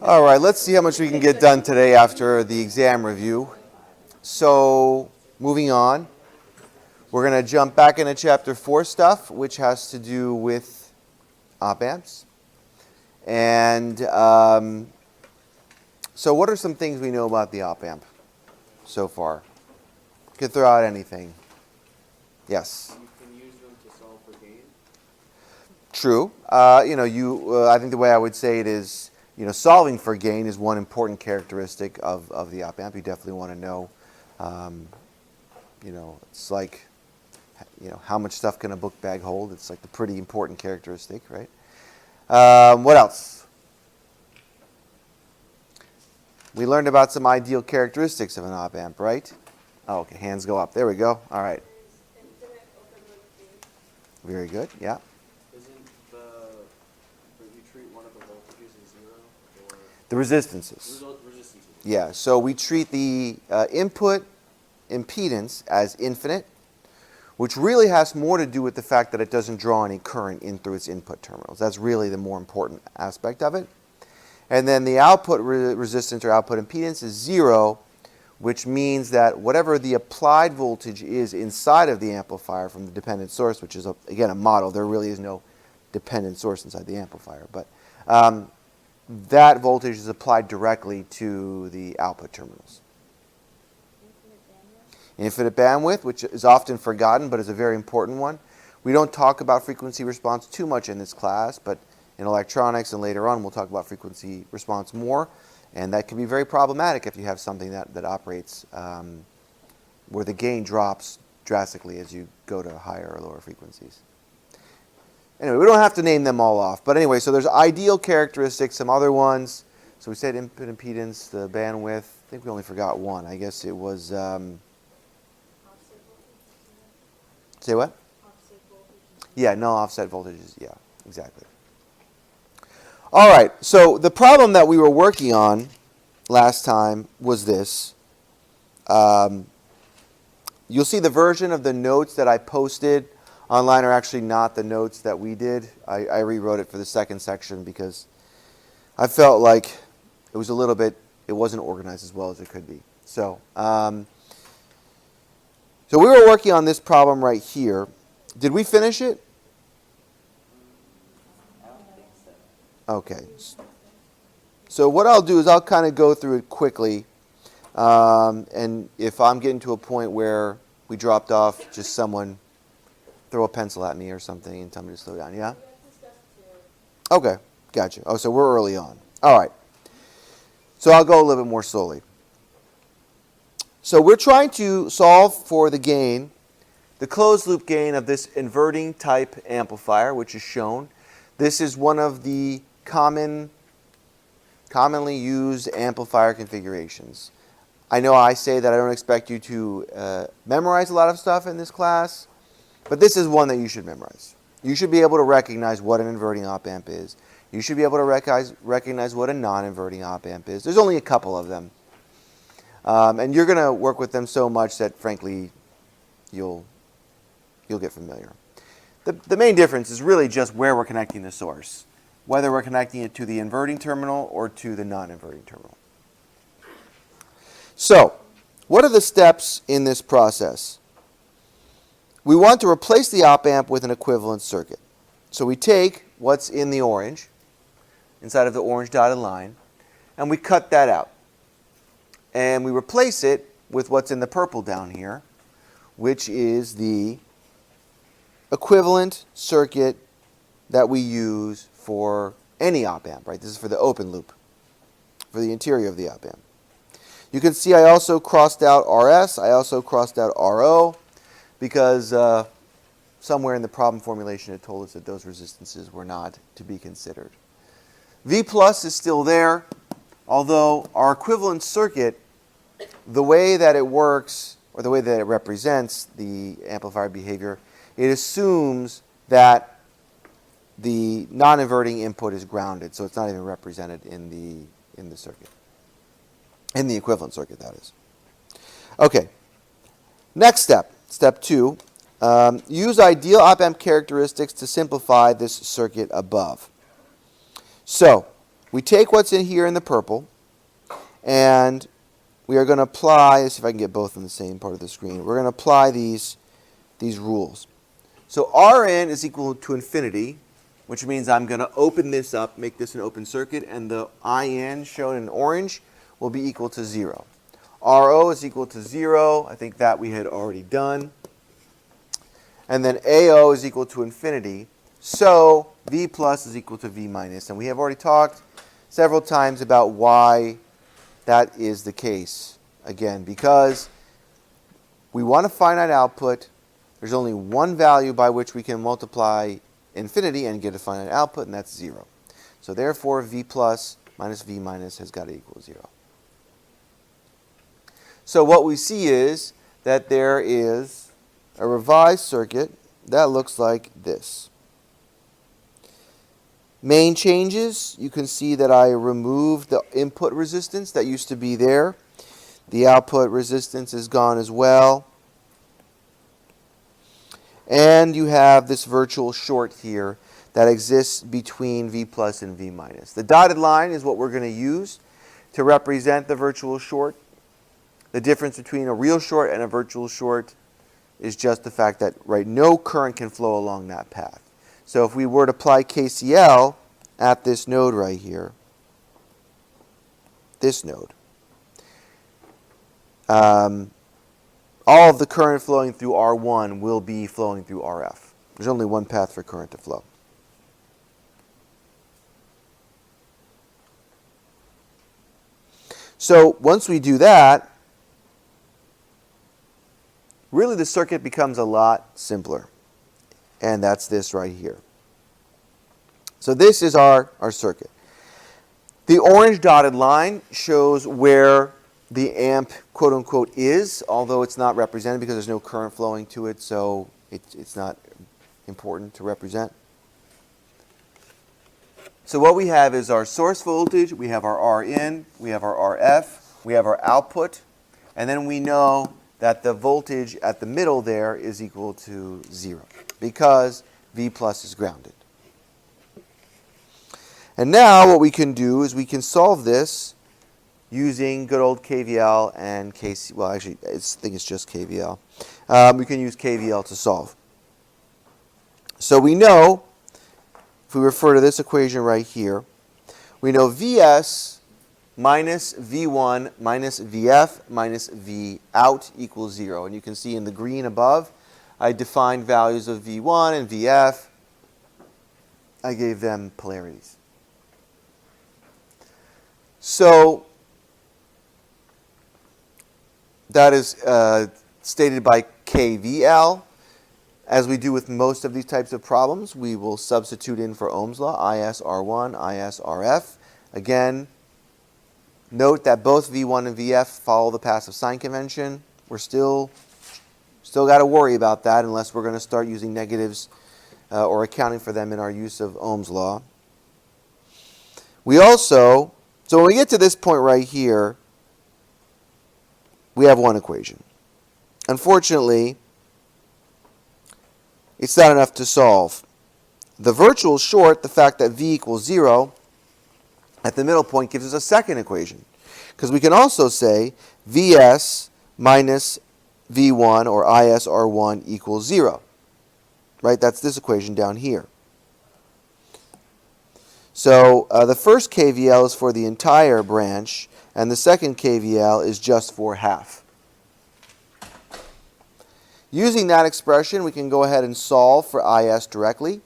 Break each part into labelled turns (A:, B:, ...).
A: All right, let's see how much we can get done today after the exam review. So, moving on, we're going to jump back into Chapter 4 stuff, which has to do with op-amps. And so what are some things we know about the op-amp so far? You could throw out anything. Yes?
B: You can use them to solve for gain.
A: True. I think the way I would say it is, solving for gain is one important characteristic of the op-amp. You definitely want to know, it's like, how much stuff can a book bag hold? It's like the pretty important characteristic, right? What else? We learned about some ideal characteristics of an op-amp, right? Oh, okay, hands go up. There we go. All right. Very good, yeah.
B: Isn't you treat one of the voltages as zero? Or
A: The resistances.
B: Resistances.
A: Yeah, so we treat the input impedance as infinite, which really has more to do with the fact that it doesn't draw any current in through its input terminals. That's really the more important aspect of it. And then the output resistance or output impedance is zero, which means that whatever the applied voltage is inside of the amplifier from the dependent source, which is, again, a model. There really is no dependent source inside the amplifier. But that voltage is applied directly to the output terminals. Infinite bandwidth, which is often forgotten but is a very important one. We don't talk about frequency response too much in this class, but in electronics and later on we'll talk about frequency response more. And that can be very problematic if you have something that operates where the gain drops drastically as you go to higher or lower frequencies. Anyway, we don't have to name them all off. But anyway, so there's ideal characteristics, some other ones. So we said input impedance, the bandwidth. I think we only forgot one. I guess it was... say what?
C: Offset voltages.
A: Yeah, no offset voltages. Yeah, exactly. All right, so the problem that we were working on last time was this. You'll see the version of the notes that I posted online are actually not the notes that we did. I rewrote it for the second section because I felt like it was it wasn't organized as well as it could be. So we were working on this problem right here. Did we finish it? Okay. So what I'll do is I'll kind of go through it quickly. And if I'm getting to a point where we dropped off, just someone throw a pencil at me or something and tell me to slow down. Yeah? Okay. Gotcha. Oh, so we're early on. All right. So I'll go a little bit more slowly. So we're trying to solve for the gain, the closed loop gain of this inverting type amplifier, which is shown. This is one of the commonly used amplifier configurations. I know I say that I don't expect you to memorize a lot of stuff in this class, but this is one that you should memorize. You should be able to recognize what an inverting op-amp is. You should be able to recognize what a non-inverting op-amp is. There's only a couple of them. And you're going to work with them so much that, frankly, you'll get familiar. The main difference is really just where we're connecting the source, whether we're connecting it to the inverting terminal or to the non-inverting terminal. So, what are the steps in this process? We want to replace the op-amp with an equivalent circuit. So we take what's in the orange, inside of the orange dotted line, and we cut that out. And we replace it with what's in the purple down here, which is the equivalent circuit that we use for any op-amp, right? This is for the open loop, for the interior of the op-amp. You can see I also crossed out RS, I also crossed out RO, because somewhere in the problem formulation it told us that those resistances were not to be considered. V plus is still there, although our equivalent circuit, the way that it works, or the way that it represents the amplifier behavior, it assumes that the non-inverting input is grounded, so it's not even represented in the circuit. In the equivalent circuit, that is. Okay. Next step, step 2. Use ideal op-amp characteristics to simplify this circuit above. So we take what's in here in the purple, and we are going to apply, let's see if I can get both on the same part of the screen. We're going to apply these rules. So Rn is equal to infinity, which means I'm going to open this up, make this an open circuit, and the In shown in orange will be equal to 0. Ro is equal to 0. I think that we had already done. And then Ao is equal to infinity. So V plus is equal to V minus. And we have already talked several times about why that is the case. Again, because we want a finite output. There's only one value by which we can multiply infinity and get a finite output, and that's 0. So therefore, V plus minus V minus has got to equal 0. So what we see is that there is a revised circuit that looks like this. Main changes, you can see that I removed the input resistance that used to be there. The output resistance is gone as well. And you have this virtual short here that exists between V plus and V minus. The dotted line is what we're going to use to represent the virtual short. The difference between a real short and a virtual short is just the fact that, right, no current can flow along that path. So if we were to apply KCL at this node right here, this node, all of the current flowing through R1 will be flowing through RF. There's only one path for current to flow. So once we do that, really the circuit becomes a lot simpler. And that's this right here. So this is our circuit. The orange dotted line shows where the amp, quote unquote, is, although it's not represented because there's no current flowing to it, so it's not important to represent. So what we have is our source voltage, we have our Rin, we have our RF, we have our output, and then we know that the voltage at the middle there is equal to 0 because V plus is grounded. And now what we can do is we can solve this using good old KVL and KC. Well, actually, I think it's just KVL. We can use KVL to solve. So we know, if we refer to this equation right here, we know Vs minus V1 minus Vf minus V out equals 0. And you can see in the green above, I defined values of V1 and Vf. I gave them polarities. So that is stated by KVL. As we do with most of these types of problems, we will substitute in for Ohm's law, ISR1, ISRF. Again, note that both V1 and Vf follow the passive sign convention. We're still got to worry about that unless we're going to start using negatives or accounting for them in our use of Ohm's law. We also, so when we get to this point right here, we have one equation. Unfortunately, it's not enough to solve. The virtual short, the fact that V equals 0 at the middle point, gives us a second equation. Because we can also say Vs minus V1 or ISR1 equals 0. Right? That's this equation down here. So the first KVL is for the entire branch, and the second KVL is just for half. Using that expression, we can go ahead and solve for Is directly.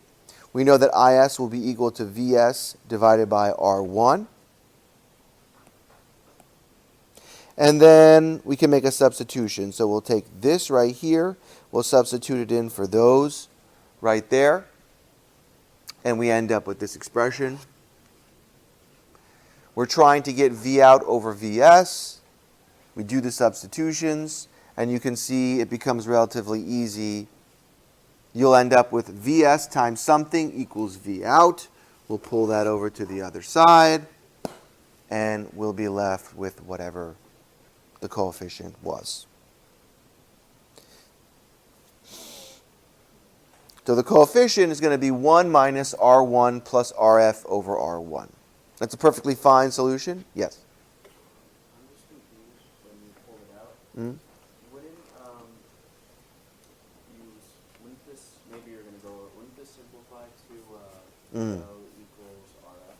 A: We know that Is will be equal to Vs divided by R1. And then we can make a substitution. So we'll take this right here, we'll substitute it in for those right there, and we end up with this expression. We're trying to get V out over Vs. We do the substitutions, and you can see it becomes relatively easy. You'll end up with Vs times something equals V out. We'll pull that over to the other side, and we'll be left with whatever the coefficient was. So the coefficient is going to be 1 minus R1 plus RF over R1. That's a perfectly fine solution. Yes.
B: I'm just confused when you pulled it out.
A: Mm?
B: Wouldn't wouldn't this, maybe you're gonna go over, wouldn't this simplify to
A: Mm.
B: VO equals RF?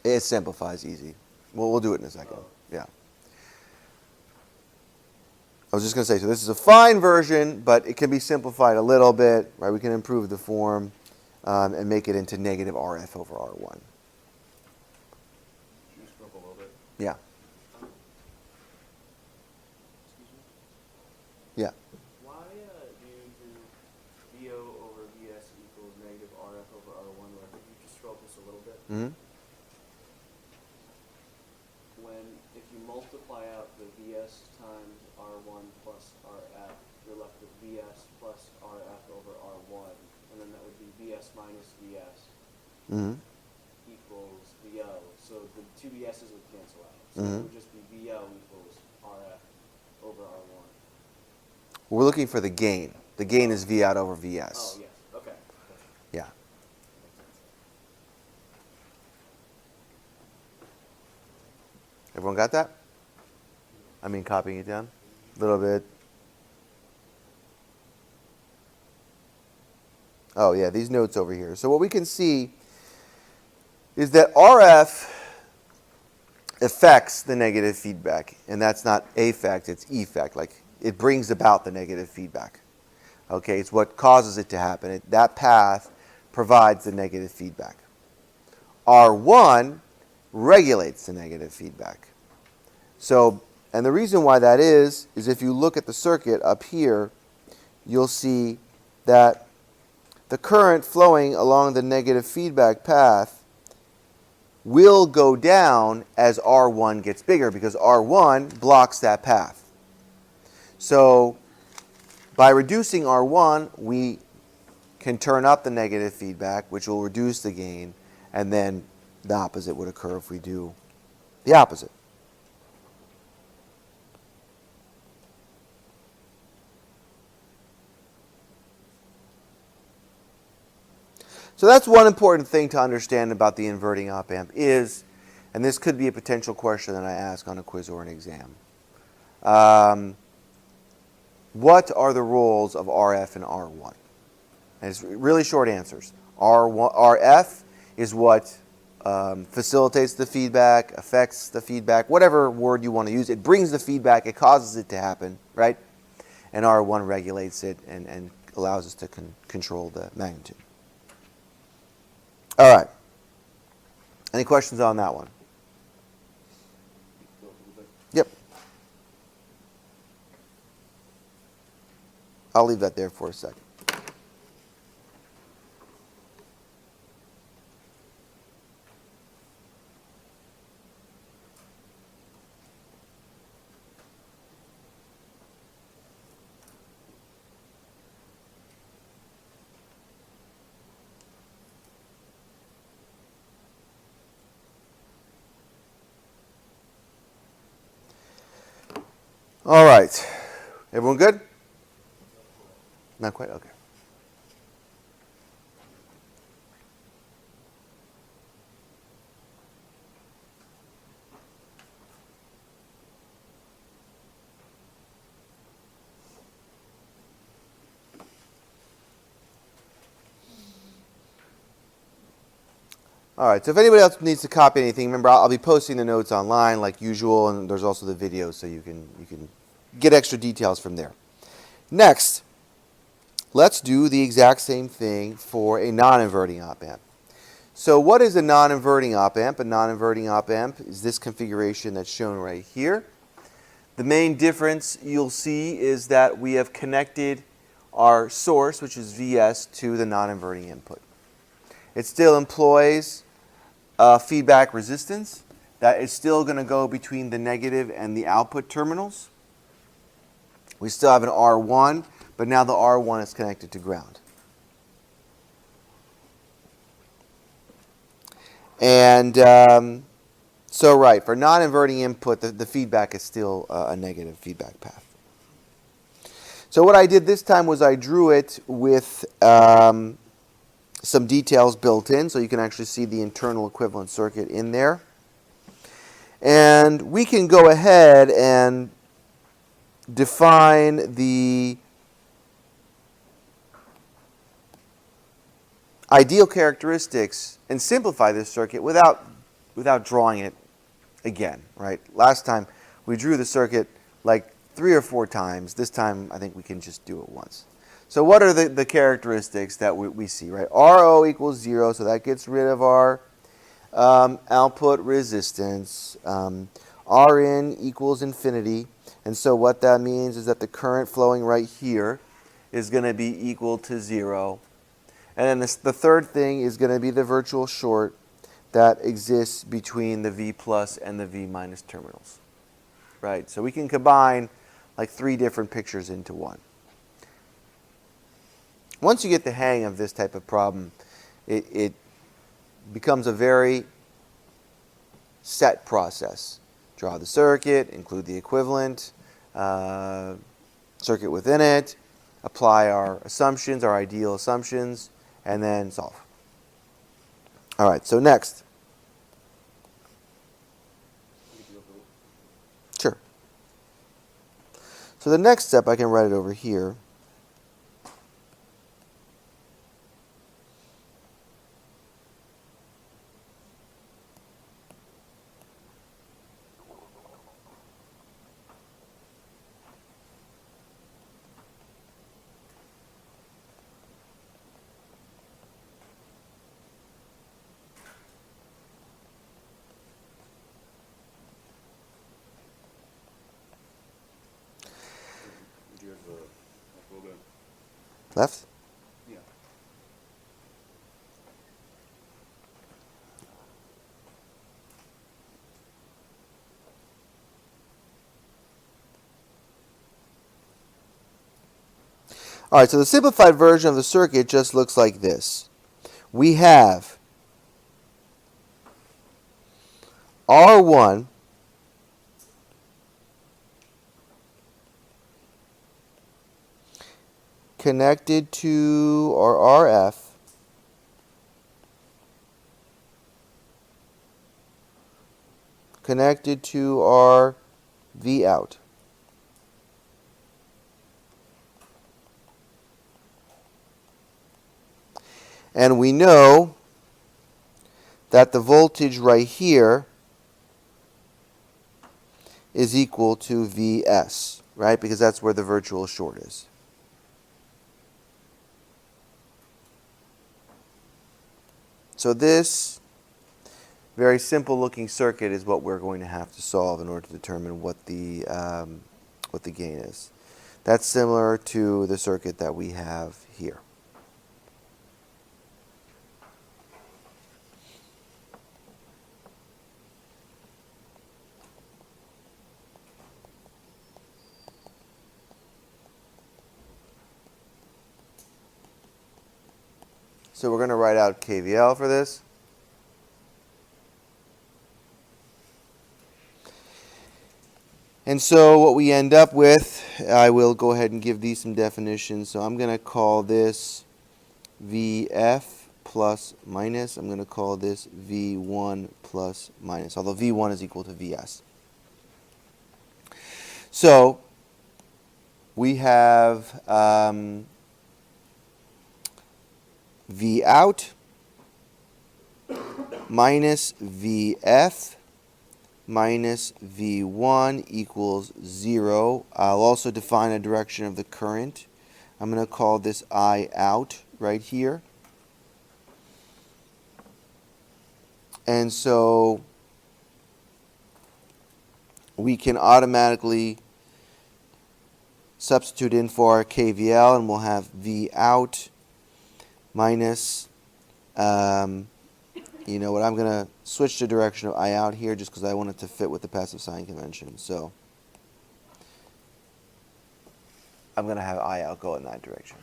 A: It simplifies easy. We'll do it in a second.
B: Oh.
A: Yeah. I was just going to say, so this is a fine version, but it can be simplified a little bit, right? We can improve the form and make it into negative RF over R1.
B: Should you scroll up a little bit?
A: Yeah.
B: Excuse me?
A: Yeah.
B: Why do you do VO over VS equals negative RF over R1? Or could you just scroll up this a little bit?
A: Mm-hmm.
B: If you multiply out the VS times R1 plus RF, you're left with VS plus RF over R1, and then that would be VS minus VS
A: Mm-hmm.
B: equals VO. So the two VS's would cancel out. So
A: Mm-hmm.
B: it would just be VO equals RF over R1.
A: We're looking for the gain. The gain is V out over VS.
B: Oh, yes. Okay.
A: Yeah. Everyone got that? I mean, copying it down a little bit. Oh, yeah, these notes over here. So what we can see is that RF affects the negative feedback, and that's not affect, it's effect. Like, it brings about the negative feedback. Okay, it's what causes it to happen. That path provides the negative feedback. R1 regulates the negative feedback. So, and the reason why that is if you look at the circuit up here, you'll see that the current flowing along the negative feedback path will go down as R1 gets bigger because R1 blocks that path. So, by reducing R1, we can turn up the negative feedback, which will reduce the gain, and then the opposite would occur if we do the opposite. So that's one important thing to understand about the inverting op-amp is, and this could be a potential question that I ask on a quiz or an exam. What are the roles of RF and R1? And it's really short answers. RF is what facilitates the feedback, affects the feedback, whatever word you want to use. It brings the feedback, it causes it to happen, right? And R1 regulates it and allows us to control the magnitude. All right. Any questions on that one? Yep. I'll leave that there for a second. All right. Everyone good? Not quite? Okay. All right, so if anybody else needs to copy anything, remember I'll be posting the notes online like usual, and there's also the video so you can get extra details from there. Next, let's do the exact same thing for a non-inverting op-amp. So what is a non-inverting op-amp? A non-inverting op-amp is this configuration that's shown right here. The main difference you'll see is that we have connected our source, which is VS, to the non-inverting input. It still employs feedback resistance that is still going to go between the negative and the output terminals. We still have an R1, but now the R1 is connected to ground. And so right, for non-inverting input, the feedback is still a negative feedback path. So what I did this time was I drew it with some details built in, so you can actually see the internal equivalent circuit in there. And we can go ahead and define the ideal characteristics and simplify this circuit without drawing it again, right? Last time we drew the circuit like 3 or 4 times. This time I think we can just do it once. So what are the characteristics that we see, right? RO equals 0, so that gets rid of our output resistance. Rn equals infinity, and so what that means is that the current flowing right here is going to be equal to 0. And then the third thing is going to be the virtual short that exists between the V plus and the V minus terminals, right? So we can combine like 3 different pictures into one. Once you get the hang of this type of problem, it becomes a very set process. Draw the circuit, include the equivalent circuit within it, apply our assumptions, our ideal assumptions, and then solve. All right, so next. Sure. So the next step, I can write it over here. Left?
B: Yeah.
A: All right, so the simplified version of the circuit just looks like this. We have R1 connected to our RF connected to our V out. And we know that the voltage right here is equal to Vs, right? Because that's where the virtual short is. So this very simple looking circuit is what we're going to have to solve in order to determine what the gain is. That's similar to the circuit that we have here. So we're going to write out KVL for this. And so what we end up with, I will go ahead and give these some definitions. So I'm going to call this VF plus minus. I'm going to call this V1 plus minus, although V1 is equal to Vs. So we have V out minus Vf minus V1 equals 0. I'll also define a direction of the current. I'm going to call this I out right here. And so we can automatically substitute in for our KVL, and we'll have V out minus, you know what, I'm going to switch the direction of I out here just because I want it to fit with the passive sign convention. So I'm going to have I out go in that direction.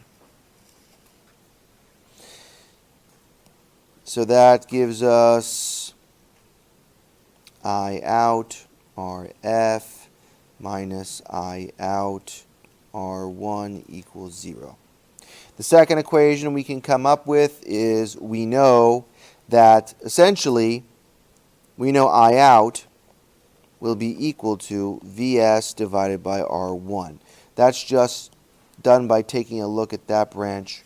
A: So that gives us I out RF minus I out R1 equals 0. The second equation we can come up with is we know that essentially we know I out will be equal to Vs divided by R1. That's just done by taking a look at that branch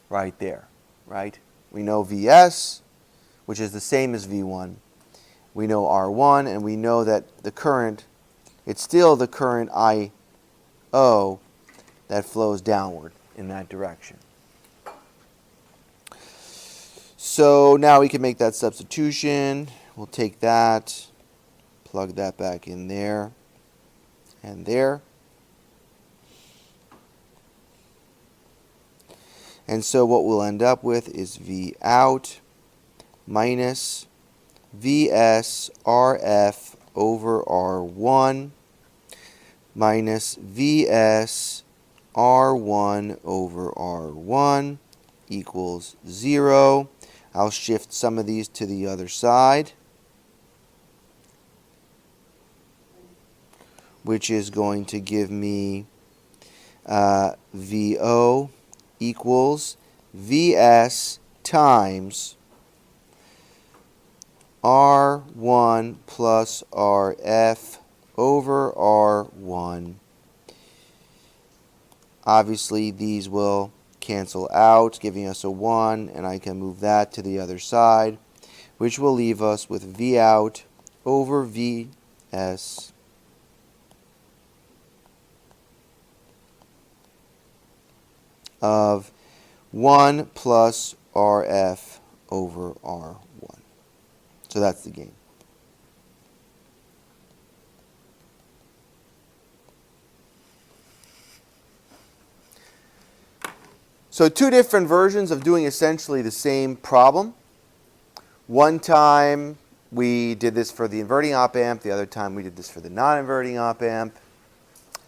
A: right there, right? We know Vs, which is the same as V1. We know R1, and we know that the current, it's still the current IO that flows downward in that direction. So now we can make that substitution. We'll take that, plug that back in there and there. And so what we'll end up with is V out minus Vs Rf over R1 minus Vs R1 over R1 equals 0. I'll shift some of these to the other side, which is going to give me VO equals Vs times R1 plus Rf over R1. Obviously, these will cancel out, giving us a 1, and I can move that to the other side, which will leave us with V out over Vs of 1 plus Rf over R1. So that's the gain. So two different versions of doing essentially the same problem. One time we did this for the inverting op-amp, the other time we did this for the non-inverting op-amp.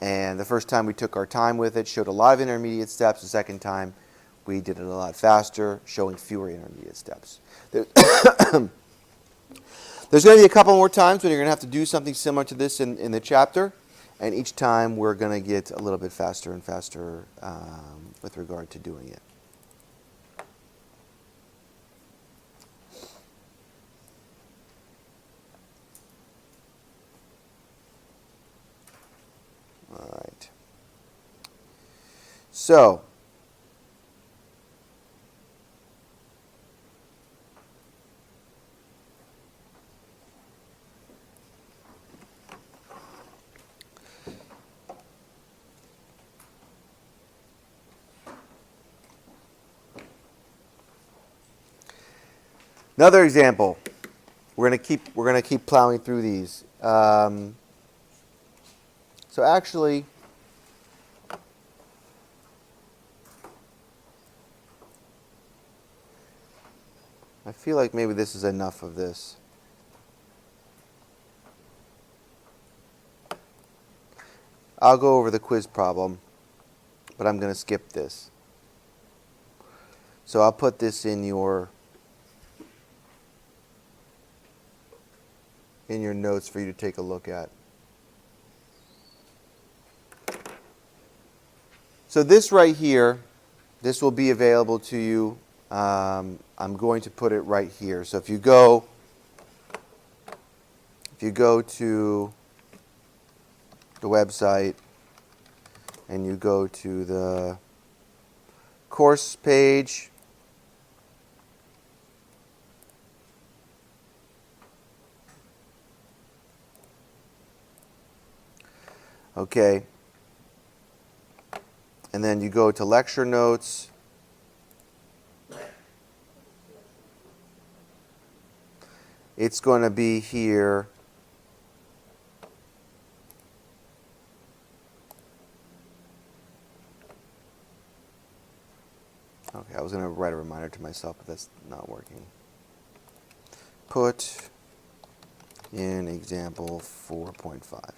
A: And the first time we took our time with it, showed a lot of intermediate steps. The second time we did it a lot faster, showing fewer intermediate steps. There's going to be a couple more times when you're going to have to do something similar to this in the chapter. And each time we're going to get a little bit faster and faster with regard to doing it. All right. So, another example. We're gonna keep plowing through these. So actually, I feel like maybe this is enough of this. I'll go over the quiz problem, but I'm going to skip this. So I'll put this in your notes for you to take a look at. So this right here, this will be available to you. I'm going to put it right here. So if you go to the website and you go to the course page, okay, and then you go to lecture notes, it's going to be here. Okay, I was going to write a reminder to myself, but that's not working. Put in example 4.5.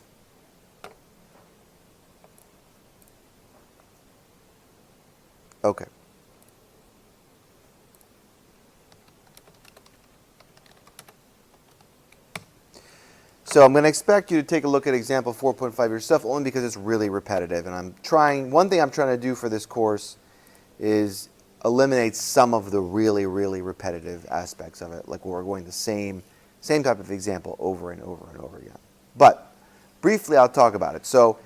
A: Okay. So I'm going to expect you to take a look at example 4.5 yourself, only because it's really repetitive. And one thing I'm trying to do for this course is eliminates some of the really, really repetitive aspects of it, like we're going the same type of example over and over and over again. But briefly, I'll talk about it. So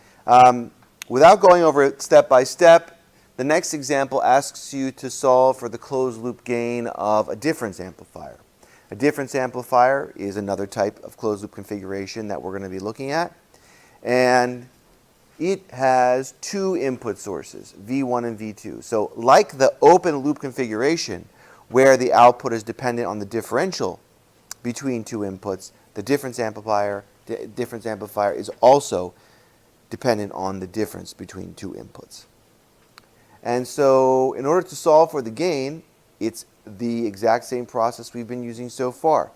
A: without going over it step by step, the next example asks you to solve for the closed loop gain of a difference amplifier. A difference amplifier is another type of closed loop configuration that we're going to be looking at. And it has two input sources, V1 and V2. So like the open loop configuration, where the output is dependent on the differential between two inputs, the difference amplifier is also dependent on the difference between two inputs. And so in order to solve for the gain, it's the exact same process we've been using so far.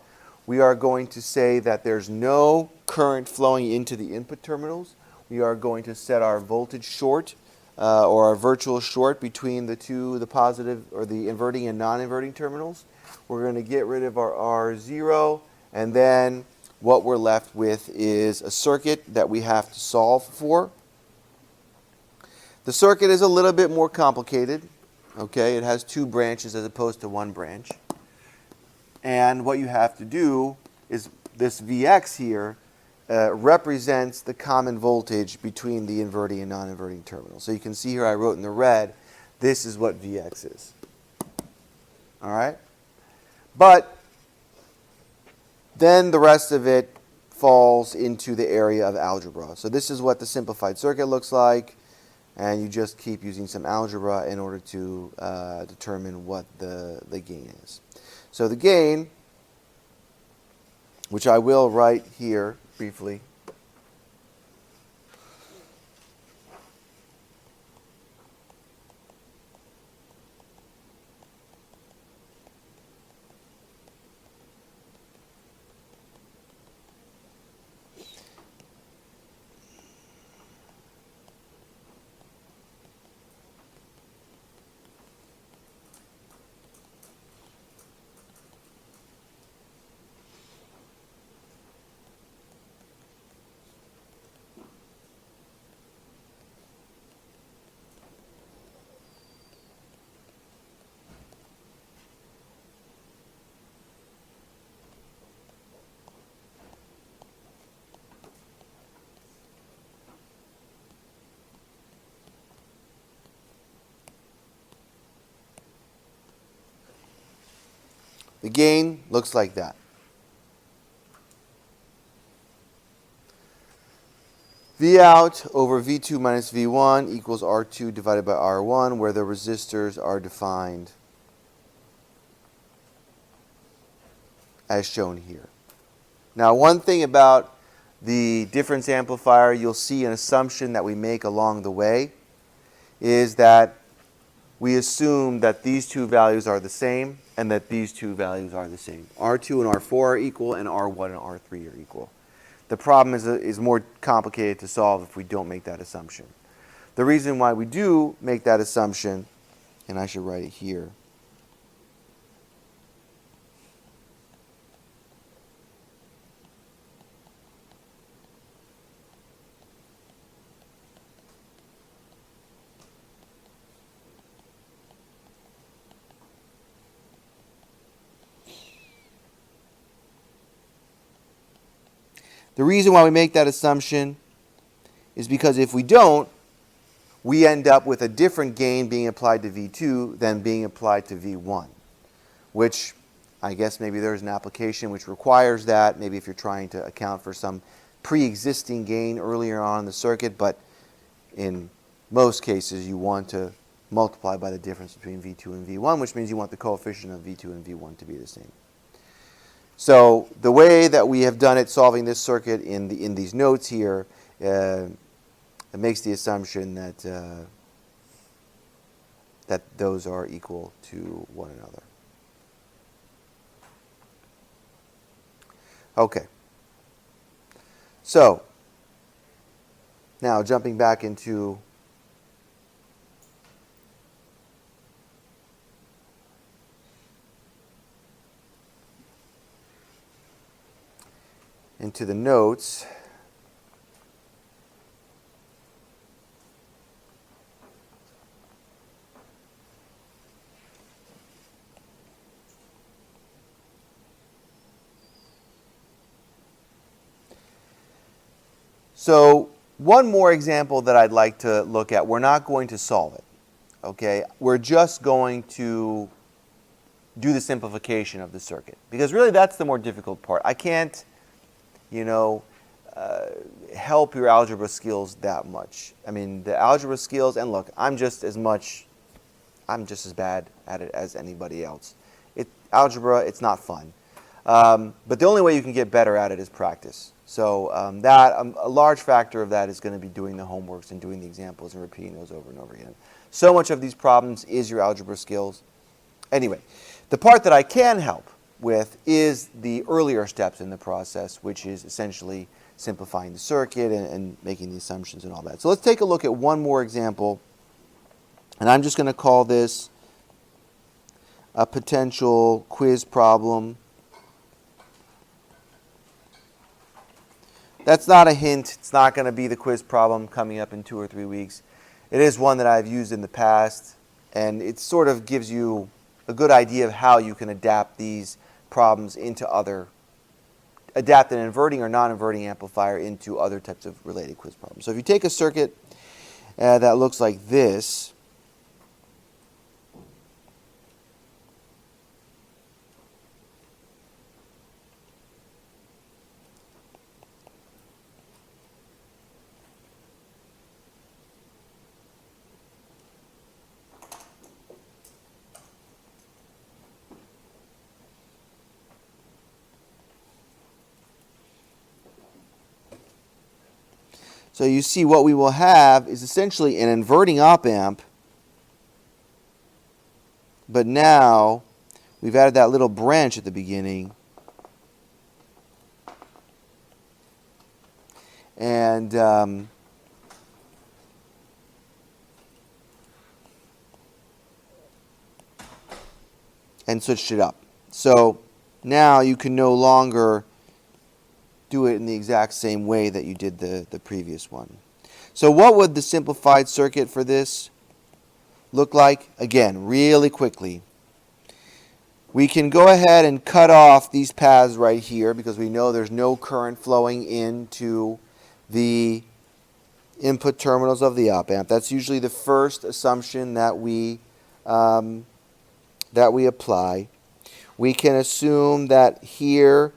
A: We are going to say that there's no current flowing into the input terminals. We are going to set our voltage short or our virtual short between the positive or the inverting and non-inverting terminals. We're going to get rid of our R0, and then what we're left with is a circuit that we have to solve for. The circuit is a little bit more complicated. Okay, it has two branches as opposed to one branch. And what you have to do is this Vx here represents the common voltage between the inverting and non-inverting terminals. So you can see here I wrote in the red, this is what Vx is. All right? But then the rest of it falls into the area of algebra. So this is what the simplified circuit looks like, and you just keep using some algebra in order to determine what the gain is. So the gain, which I will write here briefly, the gain looks like that. V out over V2 minus V1 equals R2 divided by R1, where the resistors are defined as shown here. Now, one thing about the difference amplifier, you'll see an assumption that we make along the way is that we assume that these two values are the same and that these two values are the same. R2 and R4 are equal, and R1 and R3 are equal. The problem is more complicated to solve if we don't make that assumption. The reason why we do make that assumption, and I should write it here, the reason why we make that assumption is because if we don't, we end up with a different gain being applied to V2 than being applied to V1, which I guess maybe there's an application which requires that, maybe if you're trying to account for some pre-existing gain earlier on in the circuit, but in most cases you want to multiply by the difference between V2 and V1, which means you want the coefficient of V2 and V1 to be the same. So the way that we have done it, solving this circuit in these notes here, it makes the assumption that that those are equal to one another. Okay. So now jumping back into the notes. So one more example that I'd like to look at, we're not going to solve it, okay? We're just going to do the simplification of the circuit, because really that's the more difficult part. I can't, you know, help your algebra skills that much. I mean, the algebra skills, and look, I'm just as bad at it as anybody else. Algebra, it's not fun. But the only way you can get better at it is practice. So a large factor of that is going to be doing the homeworks and doing the examples and repeating those over and over again. So much of these problems is your algebra skills. Anyway, the part that I can help with is the earlier steps in the process, which is essentially simplifying the circuit and making the assumptions and all that. So let's take a look at one more example. And I'm just going to call this a potential quiz problem. That's not a hint. It's not going to be the quiz problem coming up in 2 or 3 weeks. It is one that I've used in the past, and it sort of gives you a good idea of how you can adapt these problems into adapt an inverting or non-inverting amplifier into other types of related quiz problems. So if you take a circuit that looks like this, so you see what we will have is essentially an inverting op-amp, but now we've added that little branch at the beginning, and switched it up. So now you can no longer do it in the exact same way that you did the previous one. So what would the simplified circuit for this look like? Again, really quickly. We can go ahead and cut off these paths right here because we know there's no current flowing into the input terminals of the op-amp. That's usually the first assumption that we apply. We can assume that here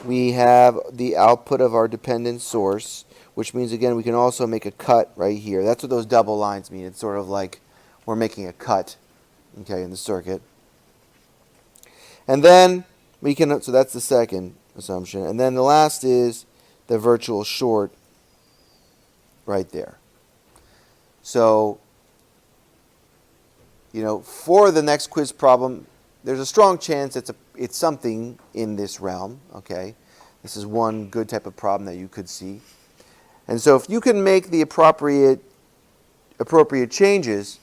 A: we have the output of our dependent source, which means, again, we can also make a cut right here. That's what those double lines mean. It's sort of like we're making a cut, okay, in the circuit. And then we can, so that's the second assumption. And then the last is the virtual short right there. So, you know, for the next quiz problem, there's a strong chance it's something in this realm, okay? This is one good type of problem that you could see. And so if you can make the appropriate changes,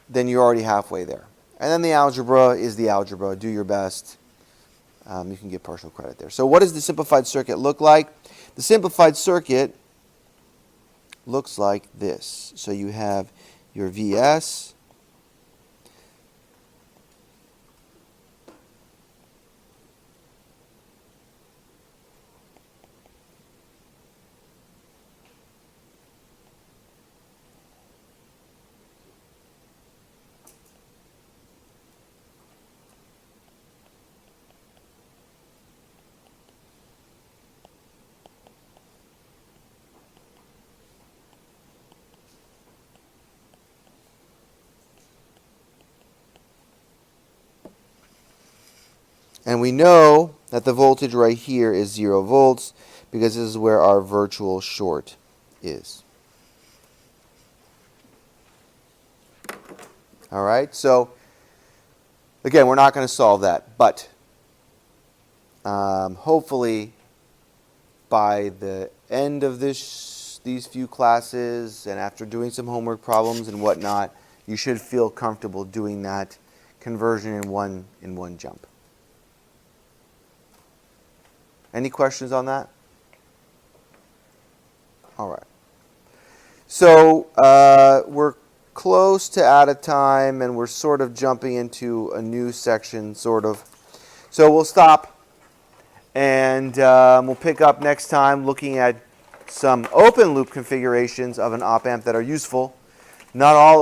A: then you're already halfway there. And then the algebra is the algebra. Do your best. You can get partial credit there. So what does the simplified circuit look like? The simplified circuit looks like this. So you have your Vs, and we know that the voltage right here is 0 volts because this is where our virtual short is. All right, so again, we're not going to solve that, but hopefully by the end of these few classes and after doing some homework problems and whatnot, you should feel comfortable doing that conversion in one jump. Any questions on that? All right. So we're close to out of time, and we're sort of jumping into a new section, sort of. So we'll stop, and we'll pick up next time looking at some open loop configurations of an op amp that are useful. Not all